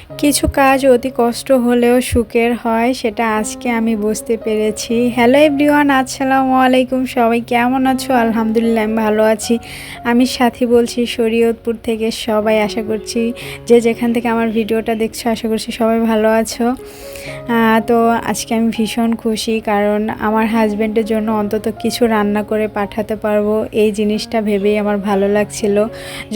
কিছু কাজ অতি কষ্ট হলেও সুখের হয়, সেটা আজকে আমি বুঝতে পেরেছি। হ্যালো এভরিওয়ান, আসসালামু আলাইকুম। সবাই কেমন আছো? আলহামদুলিল্লাহ আমি ভালো আছি। আমি সাথী বলছি শরীয়তপুর থেকে। সবাই আশা করছি যে যেখান থেকে আমার ভিডিওটা দেখছো, আশা করছি সবাই ভালো আছো। তো আজকে আমি ভীষণ খুশি, কারণ আমার হাজব্যান্ডের জন্য অন্তত কিছু রান্না করে পাঠাতে পারবো, এই জিনিসটা ভেবেই আমার ভালো লাগছিল।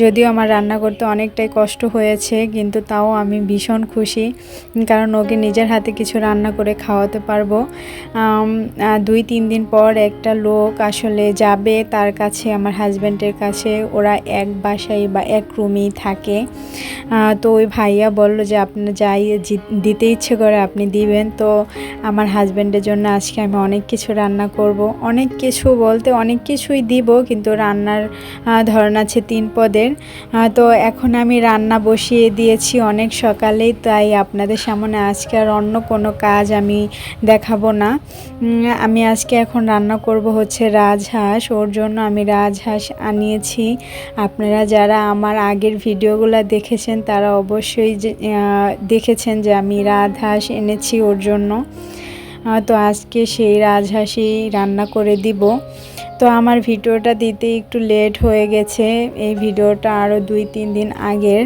যদিও আমার রান্না করতে অনেকটাই কষ্ট হয়েছে, কিন্তু তাও আমি ভীষণ খুশি, কারণ ওকে নিজের হাতে কিছু রান্না করে খাওয়াতে পারবো। 2-3 দিন পর একটা লোক আসলে যাবে তার কাছে, আমার হাজব্যান্ডের কাছে। ওরা এক বাসায় বা এক রুমেই থাকে। তো ওই ভাইয়া বললো যে আপনার যাই দিতে ইচ্ছে করে আপনি দিবেন। তো আমার হাজব্যান্ডের জন্য আজকে আমি অনেক কিছু রান্না করব। অনেক কিছু বলতে অনেক কিছুই দিব, কিন্তু রান্নার ধরন আছে 3 পদের। তো এখন আমি রান্না বসিয়ে দিয়েছি অনেক সকালেই, তাই আপনাদের সামনে আজকে আর অন্য কোনো কাজ আমি দেখাবো না। আমি আজকে এখন রান্না করব হচ্ছে রাজহাঁস। ওর জন্য আমি রাজহাঁস আনিয়েছি। আপনারা যারা আমার আগের ভিডিওগুলো দেখেছেন তারা অবশ্যই দেখেছেন যে আমি রাজহাঁস এনেছি ওর জন্য। তো আজকে সেই রাজহাঁসই রান্না করে দিব। তো আমার ভিডিওটা দিতে একটু লেট হয়ে গেছে, এই ভিডিওটা আরও 2-3 দিন আগের।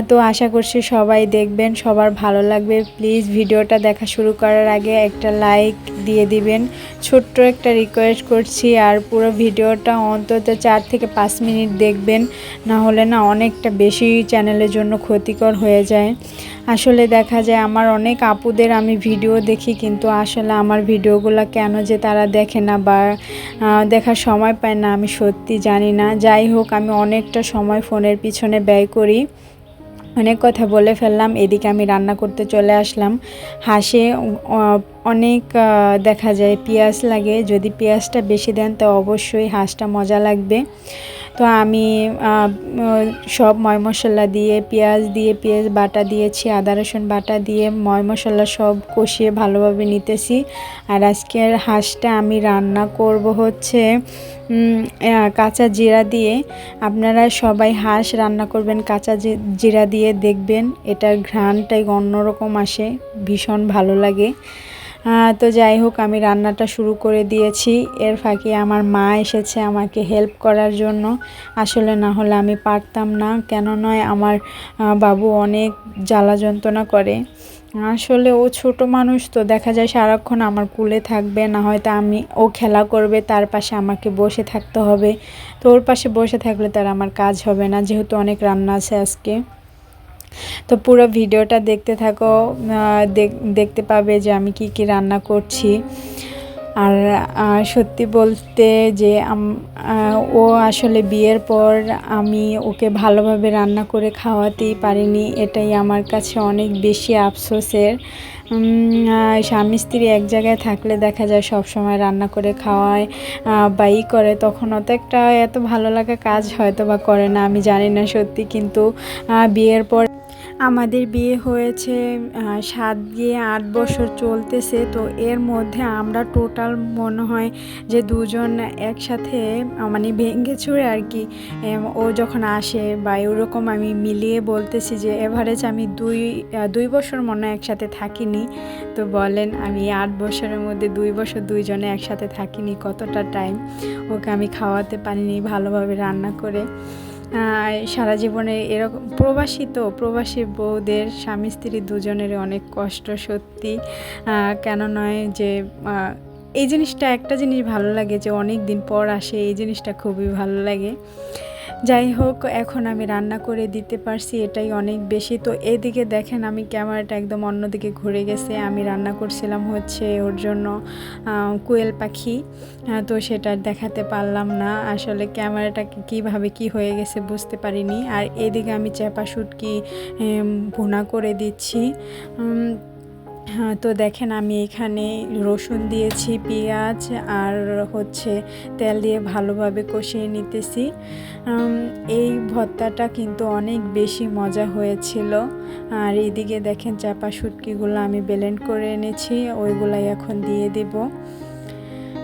তো আশা করছি সবাই দেখবেন, সবার ভালো লাগবে। প্লিজ ভিডিওটা দেখা শুরু করার আগে একটা লাইক দিয়ে দিবেন, ছোট্ট একটা রিকোয়েস্ট করছি। আর পুরো ভিডিওটা অন্তত 4 থেকে 5 মিনিট দেখবেন, না হলে না অনেকটা বেশি চ্যানেলের জন্য ক্ষতিকর হয়ে যায়। আসলে দেখা যায় আমার অনেক আপুদের আমি ভিডিও দেখি, কিন্তু আসলে আমার ভিডিওগুলো কেন যে তারা দেখে না বা দেখার সময় পায় না, আমি সত্যি জানি না। যাই হোক, আমি অনেকটা সময় ফোনের পিছনে ব্যয় করি। অনেক কথা বলে ফেললাম, এদিকে আমি রান্না করতে চলে আসলাম। হাঁসে অনেক দেখা যায় পেঁয়াজ লাগে, যদি পেঁয়াজটা বেশি দেন তো অবশ্যই হাঁসটা মজা লাগবে। তো আমি সব ময় মশলা দিয়ে পেঁয়াজ বাটা দিয়েছি, আদা রসুন বাটা দিয়ে ময় মশলা সব কষিয়ে ভালোভাবে নিতেছি। আর আজকের হাঁসটা আমি রান্না করব হচ্ছে কাঁচা জিরা দিয়ে। আপনারা সবাই হাঁস রান্না করবেন কাঁচা জিরা দিয়ে, দেখবেন এটার ঘ্রাণটাই অন্যরকম আসে, ভীষণ ভালো লাগে। তো যাই হোক, আমি রান্নাটা শুরু করে দিয়েছি। এর ফাঁকে আমার মা এসেছে আমাকে হেল্প করার জন্য। আসলে না হলে আমি পারতাম না, কেন নয় আমার বাবু অনেক জ্বালা যন্ত্রণা করে। আসলে ও ছোট মানুষ, তো দেখা যায় সারাক্ষণ আমার কোলে থাকবে, না হয়তো ও খেলা করবে, তার পাশে আমাকে বসে থাকতে হবে। তো ওর পাশে বসে থাকলে তার আমার কাজ হবে না, যেহেতু অনেক রান্না আছে আজকে। তো পুরো ভিডিওটা দেখতে থাকো, দেখতে পাবে যে আমি কি কি রান্না করছি। আর সত্যি বলতে যে ও আসলে বিয়ের পর আমি ওকে ভালোভাবে রান্না করে খাওয়াতেই পারিনি, এটাই আমার কাছে অনেক বেশি আফসোসের। স্বামী স্ত্রী এক জায়গায় থাকলে দেখা যায় সব সময় রান্না করে খাওয়ায় বা করে, তখন এত ভালো লাগা কাজ হয়তো বা করে না, আমি জানি না সত্যি। কিন্তু বিয়ের পর আমাদের বিয়ে হয়েছে 7 গিয়ে 8 বছর চলতেছে। তো এর মধ্যে আমরা টোটাল মনে হয় যে দুজন একসাথে মানে ভেঙে চুরে আর কি, ও যখন আসে বা ওরকম আমি মিলিয়ে বলতেছি যে এভারেজ আমি 2 বছর মনে হয় একসাথে থাকিনি। তো বলেন, আমি 8 বছরের মধ্যে 2 বছর দুইজনে একসাথে থাকিনি, কতটা টাইম ওকে আমি খাওয়াতে পারিনি ভালোভাবে রান্না করে। সারা জীবনে এরকম প্রবাসী বউদের স্বামী স্ত্রী দুজনের অনেক কষ্ট সত্যি। কেন নয় যে এই জিনিসটা, একটা জিনিস ভালো লাগে যে অনেক দিন পর আসে, এই জিনিসটা খুবই ভালো লাগে। যাই হোক, এখন আমি রান্না করে দিতে পারছি, এটাই অনেক বেশি। তো এদিকে দেখেন আমি ক্যামেরাটা একদম অন্যদিকে ঘুরে গেছে। আমি রান্না করছিলাম হচ্ছে ওর জন্য কোয়েল পাখি। তো সেটা দেখাতে পারলাম না, আসলে ক্যামেরাটা কিভাবে কি হয়ে গেছে বুঝতে পারিনি। আর এদিকে আমি চাপা শুটকি ভুনা করে দিচ্ছি। তো দেখেন আমি এখানে রসুন দিয়েছি, পেঁয়াজ আর হচ্ছে তেল দিয়ে ভালোভাবে কষিয়ে নিতেছি। এই ভর্তাটা কিন্তু অনেক বেশি মজা হয়েছিল। আর এদিকে দেখেন চাপা শুটকিগুলো আমি ব্লেন্ড করে এনেছি, ওইগুলাই এখন দিয়ে দেব।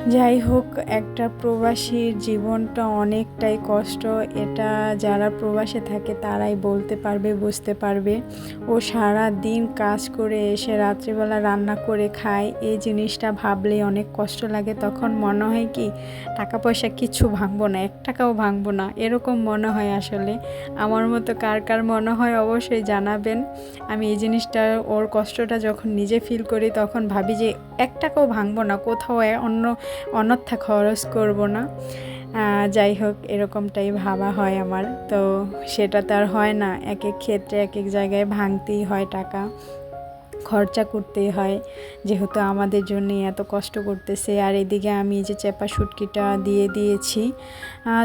যাই হোক, একটা প্রবাসীর জীবনটা অনেকটাই কষ্ট। এটা যারা প্রবাসে থাকে তারাই বলতে পারবে, বুঝতে পারবে। ও সারা দিন কাজ করে এসে রাত্রিবেলা রান্না করে খায়, এই জিনিসটা ভাবলেই অনেক কষ্ট লাগে। তখন মনে হয় কি টাকা পয়সা কিচ্ছু ভাঙবো না, 1 টাকাও ভাঙবো না, এরকম মনে হয়। আসলে আমার মতো কার কার মনে হয় অবশ্যই জানাবেন। আমি এই জিনিসটা, ওর কষ্টটা যখন নিজে ফিল করি তখন ভাবি যে 1 টাকাও ভাঙবো না, কোথাও অন্যথা খরচ করব না। যাই হোক, এরকমটাই ভাবা হয় আমার। তো সেটা তো আর হয় না, এক এক ক্ষেত্রে এক এক জায়গায় ভাঙতেই হয়, টাকা খরচা করতেই হয়, যেহেতু আমাদের জন্য এত কষ্ট করতেছে। আর এদিকে আমি যে চেপা শুটকিটা দিয়ে দিয়েছি,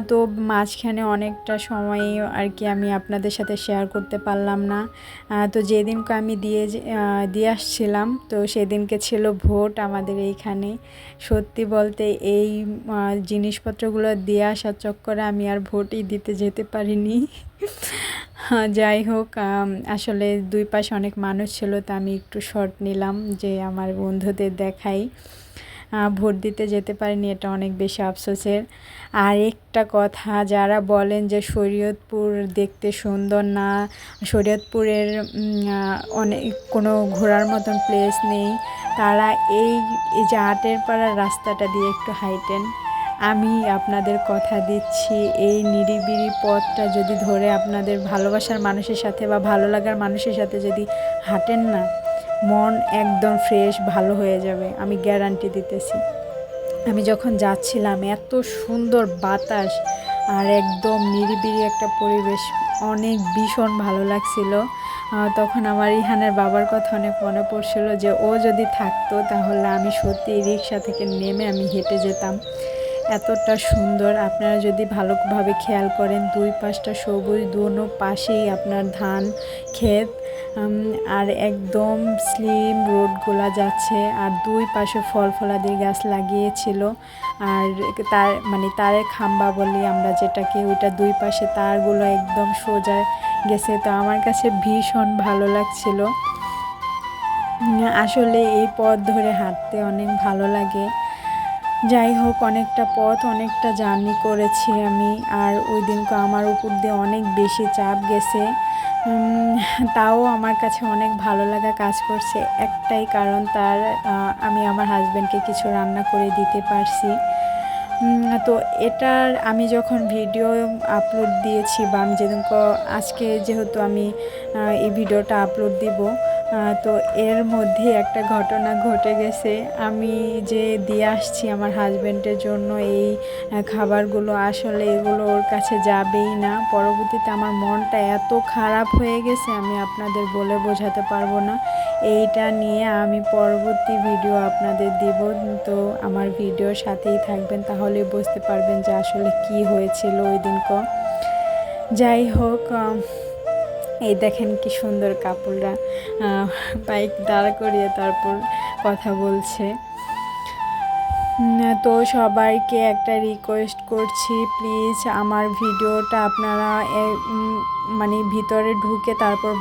তো মাঝখানে অনেকটা সময় আর কি আমি আপনাদের সাথে শেয়ার করতে পারলাম না। তো যেদিনকে আমি দিয়ে আসছিলাম, তো সেদিনকে ছিল ভোট আমাদের এইখানে। সত্যি বলতে এই জিনিসপত্রগুলো দিয়ে আসার চক্করে আমি আর ভোটই দিতে যেতে পারিনি। যাই হোক, আসলে দুই পাশে অনেক মানুষ ছিল, তো আমি একটু শর্ট নিলাম যে আমার বন্ধুদের দেখাই। ভোট দিতে যেতে পারিনি, এটা অনেক বেশি আফসোসের। আর একটা কথা, যারা বলেন যে শরীয়তপুর দেখতে সুন্দর না, শরীয়তপুরের অনেক কোনো ঘোরার মতন প্লেস নেই, তারা এই যে আটের পাড়ার রাস্তাটা দিয়ে একটু হাইটেন। আমি আপনাদের কথা দিচ্ছি, এই নিরিবিলি পথটা যদি ধরে আপনাদের ভালোবাসার মানুষের সাথে বা ভালো লাগার মানুষের সাথে যদি হাঁটেন না, মন একদম ফ্রেশ ভালো হয়ে যাবে, আমি গ্যারান্টি দিতেছি। আমি যখন যাচ্ছিলাম, এত সুন্দর বাতাস আর একদম নিরিবিলি একটা পরিবেশ, অনেক ভীষণ ভালো লাগছিল। তখন আমার ইহানের বাবার কথা অনেক মনে পড়ছিল যে ও যদি থাকতো তাহলে আমি সত্যি রিক্সা থেকে নেমে আমি হেঁটে যেতাম, এতটা সুন্দর। আপনারা যদি ভালোভাবে খেয়াল করেন, দুই পাশটা সবুজ, দুনো পাশেই আপনার ধান ক্ষেত, আর একদম স্লিম রোডগুলা যাচ্ছে, আর দুই পাশে ফল ফলাদির গাছ লাগিয়েছিল। আর তারের খাম্বা বলি আমরা যেটাকে, ওইটা দুই পাশে তারগুলো একদম সোজা গেছে। তো আমার কাছে ভীষণ ভালো লাগছিল। আসলে এই পথ ধরে হাঁটতে অনেক ভালো লাগে। যাই হোক, অনেকটা পথ, অনেকটা জার্নি করেছি আমি। আর ওই দিনকে আমার উপর দিয়ে অনেক বেশি চাপ গেছে, তাও আমার কাছে অনেক ভালো লাগা কাজ করছে। একটাই কারণ, আমি আমার হাজব্যান্ডকে কিছু রান্না করে দিতে পারছি। তো এটার আমি যখন ভিডিও আপলোড দিয়েছি, বা আমি যেদিনকে আজকে যেহেতু আমি এই ভিডিওটা আপলোড দিব, তো এর মধ্যে একটা ঘটনা ঘটে গেছে। আমি যে দিয়ে আসছি আমার হাজব্যান্ডের জন্য এই খাবারগুলো, আসলে এগুলো ওর কাছে যাবেই না। পরবর্তীতে আমার মনটা এত খারাপ হয়ে গেছে, আমি আপনাদের বলে বোঝাতে পারবো না। এইটা নিয়ে আমি পরবর্তী ভিডিও আপনাদের দিব, তো আমার ভিডিওর সাথেই থাকবেন, তাহলে বুঝতে পারবেন যে আসলে কি হয়েছিল ওই দিনকে। যাই হোক, এই দেখেন কি সুন্দর কাপড়রা বাইক দাঁড় করিয়ে তারপর কথা বলছে। তো সবাইকে একটা রিকোয়েস্ট করছি, প্লিজ আমার ভিডিওটা আপনারা ভিতরে ঢুকে তারপর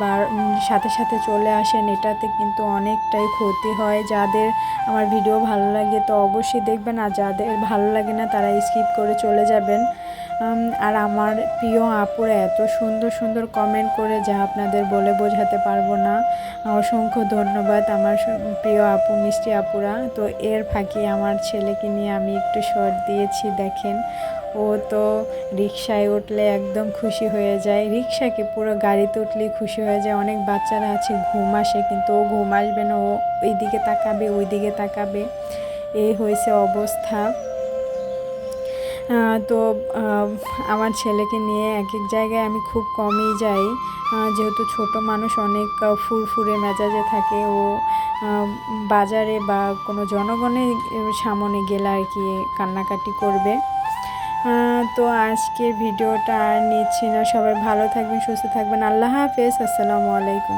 সাথে সাথে চলে আসেন, এটাতে কিন্তু অনেকটাই ক্ষতি হয়। যাদের আমার ভিডিও ভালো লাগে তো অবশ্যই দেখবেন, আর যাদের ভালো লাগে না তারা স্কিপ করে চলে যাবেন। আর আমার প্রিয় আপুরা এত সুন্দর সুন্দর কমেন্ট করে, যা আপনাদের বলে বোঝাতে পারবো না। অসংখ্য ধন্যবাদ আমার প্রিয় আপু, মিষ্টি আপুরা। তো এর ফাঁকে আমার ছেলেকে নিয়ে আমি একটু শর্ট দিয়েছি, দেখেন। ও তো রিকশায় উঠলে একদম খুশি হয়ে যায়, রিকশাকে পুরো গাড়িতে উঠলেই খুশি হয়ে যায়। অনেক বাচ্চারা আছে ঘুম আসে, কিন্তু ও ঘুম আসবে না, ও এইদিকে তাকাবে ওইদিকে তাকাবে, এই হয়েছে অবস্থা। তো আমার ছেলেকে নিয়ে এক এক জায়গায় আমি খুব কমই যাই, যেহেতু ছোট মানুষ, অনেক ফুরফুরে মেজাজে থাকে। ও বাজারে বা কোনো জনগণের সামনে গেলে আর কি কান্নাকাটি করবে। তো আজকের ভিডিওটা আর নিচ্ছি না, সবাই ভালো থাকবেন, সুস্থ থাকবেন। আল্লাহ হাফেজ, আসসালামু আলাইকুম।